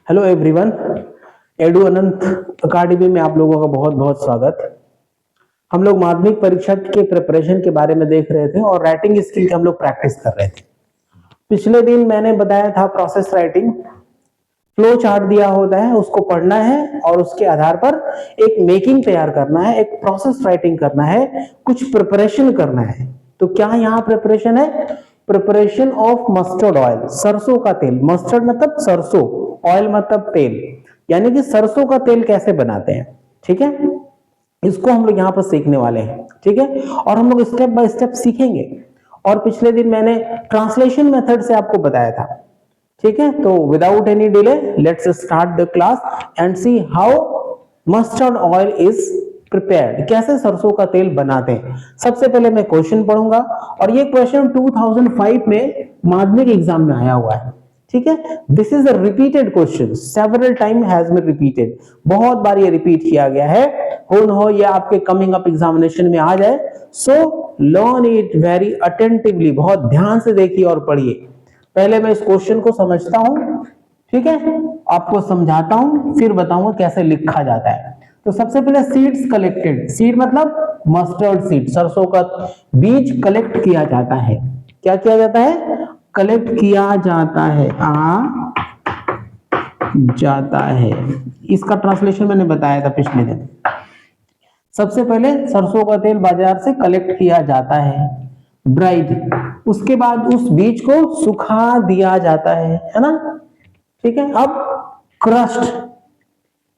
Hello everyone, edu अनंत academy में आप लोगों का बहुत बहुत स्वागत। हम लोग माध्यमिक परीक्षा के प्रिपरेशन के बारे में देख रहे थे और राइटिंग स्किल की हम लोग प्रैक्टिस कर रहे थे। पिछले दिन मैंने बताया था प्रोसेस राइटिंग, फ्लो चार्ट दिया होता है, उसको पढ़ना है और उसके आधार पर एक मेकिंग तैयार करना है, एक प्रोसेस राइटिंग करना है, कुछ प्रिपरेशन करना है। तो क्या यहाँ प्रिपरेशन है? प्रिपरेशन ऑफ मस्टर्ड ऑयल, सरसों का तेल। मस्टर्ड मतलब सरसों, ऑयल मतलब तेल, यानी कि सरसों का तेल कैसे बनाते हैं। ठीक है, इसको हम लोग यहाँ पर सीखने वाले हैं। ठीक है, और हम लोग स्टेप बाय स्टेप सीखेंगे। और पिछले दिन मैंने ट्रांसलेशन मेथड से आपको बताया था। ठीक है, तो without any delay let's start the class and see how mustard oil is prepared, कैसे सरसों का तेल बनाते हैं। सबसे पहले मैं क्वेश्चन पढ़ूंगा और ये क्वेश्चन 2005 में माध्यमिक एग्जाम में आया हुआ है। ठीक है, this is a repeated question, several time has been repeated, बहुत बार ये रिपीट किया गया है। हो न हो ये आपके कमिंग अप एग्जामिनेशन में आ जाए, so learn it very attentively, बहुत ध्यान से देखिए और पढ़िए। पहले मैं इस क्वेश्चन को समझता हूं, ठीक है, आपको समझाता हूं, फिर बताऊंगा कैसे लिखा जाता है। तो सबसे पहले सीड्स कलेक्टेड, सीड मतलब मस्टर्ड सीड, सरसों का बीज कलेक्ट किया जाता है। क्या किया जाता है? कलेक्ट किया जाता है, जाता है। इसका ट्रांसलेशन मैंने बताया था पिछले दिन। सबसे पहले सरसों का तेल बाजार से कलेक्ट किया जाता है, ड्राइड। उसके बाद उस बीज को सुखा दिया जाता है ना। ठीक है, अब crust,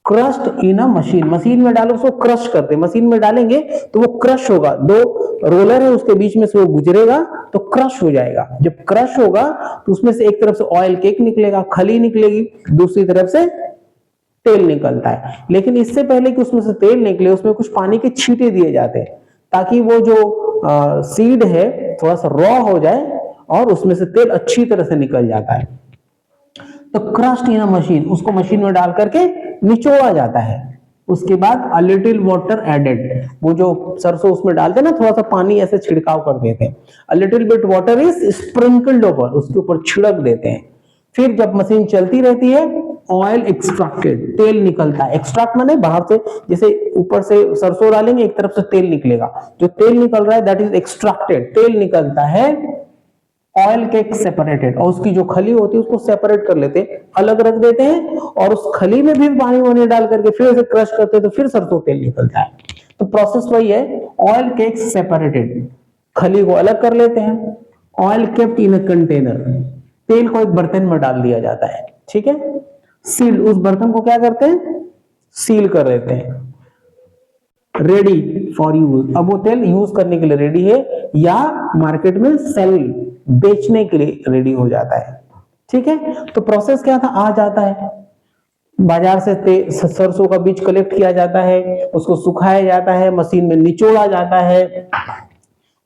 crust in a machine, machine में डालो, उसको क्रश करते हैं। मशीन में डालेंगे तो वो क्रश होगा, दो रोलर है उसके बीच में से वो गुजरेगा तो क्रश हो जाएगा। जब क्रश होगा तो उसमें से एक तरफ से ऑयल केक निकलेगा, खली निकलेगी, दूसरी तरफ से तेल निकलता है। लेकिन इससे पहले कि उसमें से तेल निकले, उसमें कुछ पानी के छींटे दिए जाते हैं ताकि वो जो सीड है थोड़ा सा रॉ हो जाए और उसमें से तेल अच्छी तरह से निकल जाता है। तो क्रस्ट इन अ मशीन, उसको मशीन में डाल करके निचोड़ा जाता है। उसके बाद अ लिटिल वाटर एडेड, वो जो सरसों उसमें डालते हैं ना, थोड़ा सा पानी ऐसे छिड़काव कर देते हैं। A little bit water is sprinkled over, उसके ऊपर छिड़क देते हैं। फिर जब मशीन चलती रहती है, ऑयल एक्सट्रैक्टेड, तेल निकलता है। एक्सट्रैक्ट माने बाहर से, जैसे ऊपर से सरसों डालेंगे एक तरफ से तेल निकलेगा, जो तेल निकल रहा है दैट इज एक्सट्रैक्टेड, तेल निकलता है। ऑयल केक सेपरेटेड, और उसकी जो खली होती है उसको सेपरेट कर लेते हैं, अलग रख देते हैं, और उस खली में भी पानी वानी डाल करके फिर उसे क्रश करते हैं तो फिर सरसों तेल निकलता है। तो प्रोसेस वही है, ऑयल केक सेपरेटेड, खली को अलग कर लेते हैं। Oil kept in a container, तेल को एक बर्तन में डाल दिया जाता है। ठीक है, सील, उस बर्तन को क्या करते हैं? सील कर देते हैं। रेडी फॉर यूज, अब वो तेल यूज करने के लिए रेडी है या मार्केट में सेल, बेचने के लिए रेडी हो जाता है। ठीक है, तो प्रोसेस क्या था? आ जाता है बाजार से सरसों का बीज कलेक्ट किया जाता है, उसको सुखाया जाता है, मशीन में निचोड़ा जाता है,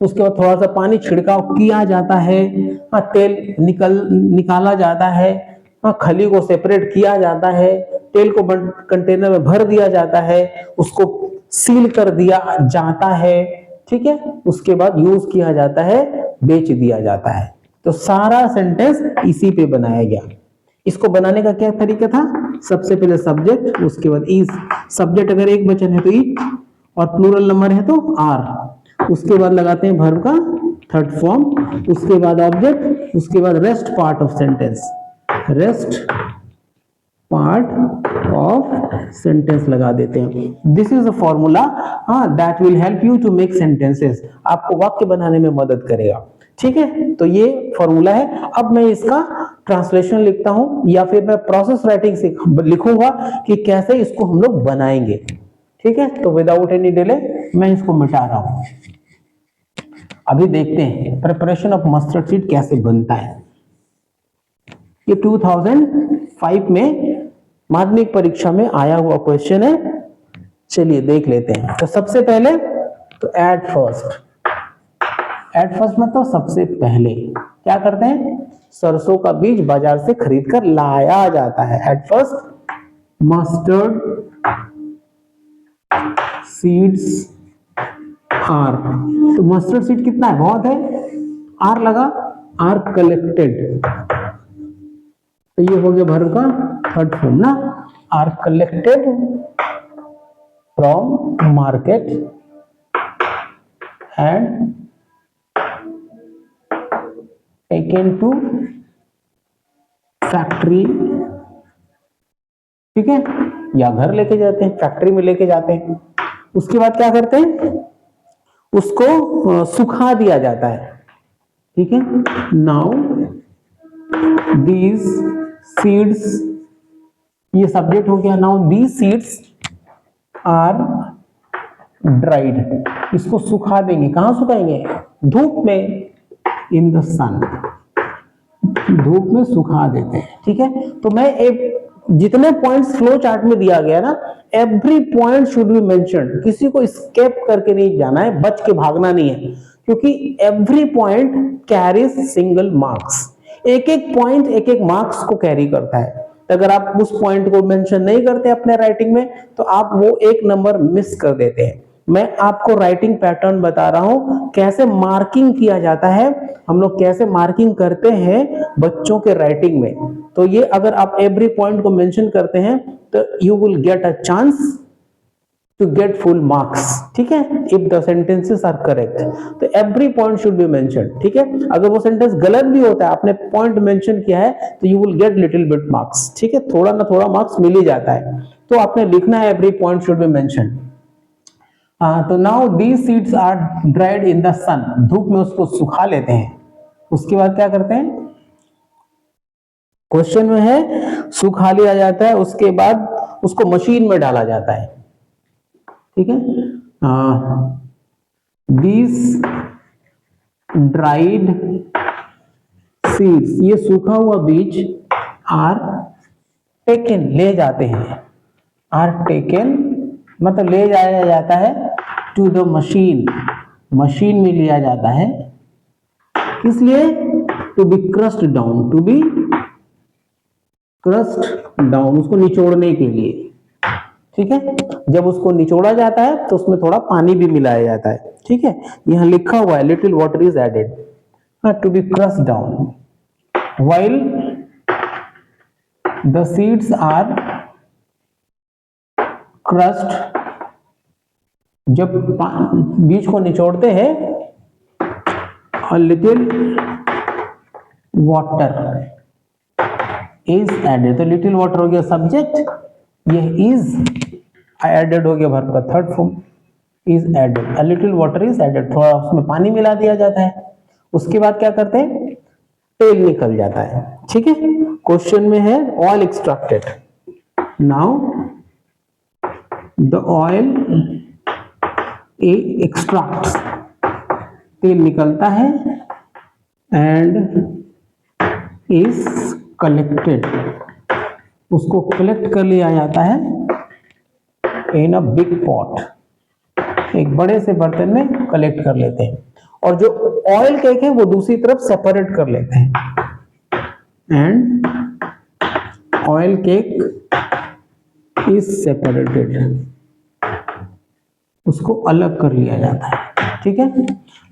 उसके बाद थोड़ा सा पानी छिड़काव किया जाता है, तेल निकाला जाता है, खली को सेपरेट किया जाता है, तेल को कंटेनर में भर दिया जाता है, उसको सील कर दिया जाता है। ठीक है, उसके बाद यूज किया जाता है, बेच दिया जाता है। तो सारा सेंटेंस इसी पे बनाया गया। इसको बनाने का क्या तरीका था? सबसे पहले सब्जेक्ट, उसके बाद इज, सब्जेक्ट अगर एक वचन है तो इज और प्लूरल नंबर है तो आर, उसके बाद लगाते हैं वर्ब का थर्ड फॉर्म, उसके बाद ऑब्जेक्ट, उसके बाद rest part of sentence, rest part of sentence लगा देते हैं। This is a formula that will help you to make sentences, आपको वाक्य बनाने में मदद करेगा। ठीक है, तो ये फॉर्मूला है। अब मैं इसका ट्रांसलेशन लिखता हूं या फिर मैं प्रोसेस राइटिंग से लिखूंगा कि कैसे इसको हम लोग बनाएंगे। ठीक है, तो विदाउट एनी डिले मैं इसको मिटा रहा हूं। अभी देखते हैं प्रिपरेशन ऑफ मस्टर्ड सीड कैसे बनता है। ये 2005 में माध्यमिक परीक्षा में आया हुआ क्वेश्चन है। चलिए देख लेते हैं। तो सबसे पहले तो एट फर्स्ट, एट फर्स्ट मतलब सबसे पहले क्या करते हैं? सरसों का बीज बाजार से खरीद कर लाया जाता है। At first mustard seeds are, तो मस्टर्ड सीड कितना है? बहुत है, आर लगा, आर कलेक्टेड, तो ये हो गया वर्ब का थर्ड फॉर्म ना, are collected from market and taken to factory, ठीक है, या घर लेके जाते हैं, फैक्ट्री में लेके जाते हैं। उसके बाद क्या करते हैं, उसको सुखा दिया जाता है, ठीक है। नाउ दीज सीड्स, ये सब्जेक्ट हो गया। Now these seeds are dried, इसको सुखा देंगे। कहां सुखाएंगे, धूप में, इन द सन, धूप में सुखा देते हैं, ठीक है। तो मैं एक जितने पॉइंट्स फ्लो चार्ट में दिया गया ना, every point should be mentioned, किसी को स्केप करके नहीं जाना है, बच के भागना नहीं है, क्योंकि every point carries single marks, एक एक पॉइंट एक एक मार्क्स को कैरी करता है। तो अगर आप उस पॉइंट को मेंशन नहीं करते अपने राइटिंग में तो आप वो एक नंबर मिस कर देते हैं। मैं आपको राइटिंग पैटर्न बता रहा हूं, कैसे मार्किंग किया जाता है, हम लोग कैसे मार्किंग करते हैं बच्चों के राइटिंग में। तो ये अगर आप एवरी पॉइंट को मेंशन करते हैं तो you will get a chance to get full marks, ठीक है, if the sentences are correct. तो every point should be mentioned, ठीक है। अगर वो सेंटेंस गलत भी होता है, आपने पॉइंट मेंशन किया है, तो you will get little bit marks, ठीक है, थोड़ा ना थोड़ा मार्क्स मिल ही जाता है। तो आपने लिखना है every point should be mentioned. तो now these seeds are dried in the sun, धूप में उसको सुखा लेते हैं। उसके बाद क्या करते हैं, क्वेश्चन में है सुखा लिया जाता है, उसके बाद उसको मशीन में डाला जाता है, ठीक है। दीज ड्राइड सीड्स, ये सूखा हुआ बीज, आर टेकन, ले जाते हैं, आर टेकन मतलब ले जाया जाता है, टू द मशीन, मशीन में लिया जाता है, इसलिए to be crushed down, to be crushed down, उसको निचोड़ने के लिए, ठीक है। जब उसको निचोड़ा जाता है तो उसमें थोड़ा पानी भी मिलाया जाता है, ठीक है। यहां लिखा हुआ है little water is added, to be crushed down, while the seeds are crushed, जब बीज को निचोड़ते हैं, a little water is added, तो लिटिल वाटर हो गया सब्जेक्ट, ये इज एडेड हो गया वर्ब का third form, is added, a little water is added, थोड़ा उसमें पानी मिला दिया जाता है। उसके बाद क्या करते हैं, तेल निकल जाता है, ठीक है। क्वेश्चन में है oil extracted, now the oil extracts, तेल निकलता है, एंड इज कलेक्टेड, उसको कलेक्ट कर लिया जाता है, इन अ बिग पॉट, एक बड़े से बर्तन में कलेक्ट कर लेते हैं, और जो ऑयल केक है वो दूसरी तरफ सेपरेट कर लेते हैं, and oil cake is separated, उसको अलग कर लिया जाता है, ठीक है।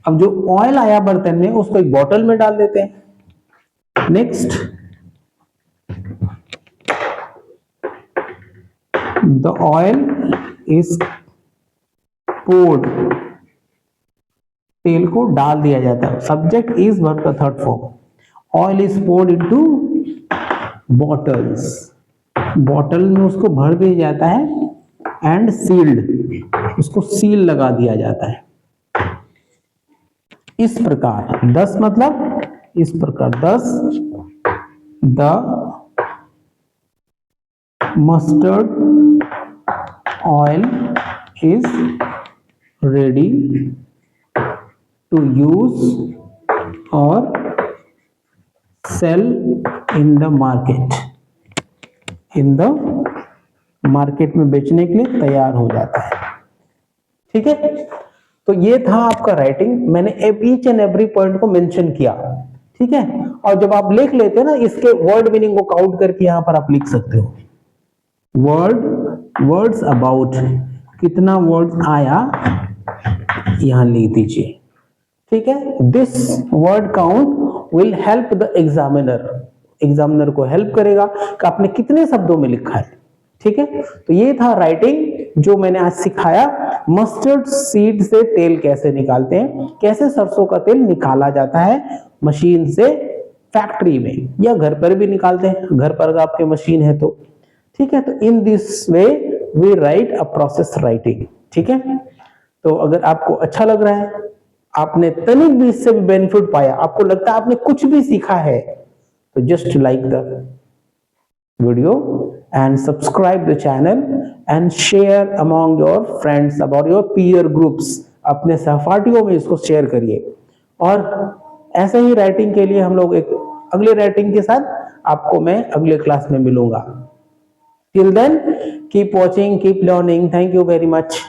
अब जो ऑयल आया बर्तन में उसको एक बॉटल में डाल देते हैं। Next, the oil is poured, तेल को डाल दिया जाता है, सब्जेक्ट इज वर्ब का third form, oil is poured into bottles, bottle में उसको भर दिया जाता है, एंड सील्ड, उसको सील लगा दिया जाता है। इस प्रकार 10 मतलब इस प्रकार 10 the mustard oil is ready to use और sell in the market, in the market में बेचने के लिए तैयार हो जाता है, ठीक है। तो ये था आपका राइटिंग, मैंने ईच एंड एवरी पॉइंट को मेंशन किया, ठीक है। और जब आप लिख लेते हैं ना, इसके वर्ड मीनिंग को काउंट करके यहां पर आप लिख सकते हो, वर्ड्स अबाउट, कितना वर्ड आया यहां लिख दीजिए, ठीक है। This word count will help the examiner, examiner को हेल्प करेगा कि आपने कितने शब्दों में लिखा है। ठीक है, तो ये था राइटिंग जो मैंने आज सिखाया। मस्टर्ड सीड से तेल कैसे निकालते हैं, कैसे सरसों का तेल निकाला जाता है मशीन से फैक्ट्री में, या घर पर भी निकालते हैं, घर पर आपके मशीन है तो। ठीक है, तो in this way we write a process writing. ठीक है, तो अगर आपको अच्छा लग रहा है, आपने तनिक भी इससे भी बेनिफिट पाया, आपको लगता है आपने कुछ भी सीखा है, तो just like the video and subscribe the channel and share among your friends, about your peer groups, अपने सहपाठियों में इसको शेयर करिए। और ऐसे ही राइटिंग के लिए हम लोग एक अगले राइटिंग के साथ आपको मैं अगले क्लास में मिलूंगा। Till then, keep watching, keep learning. Thank you very much.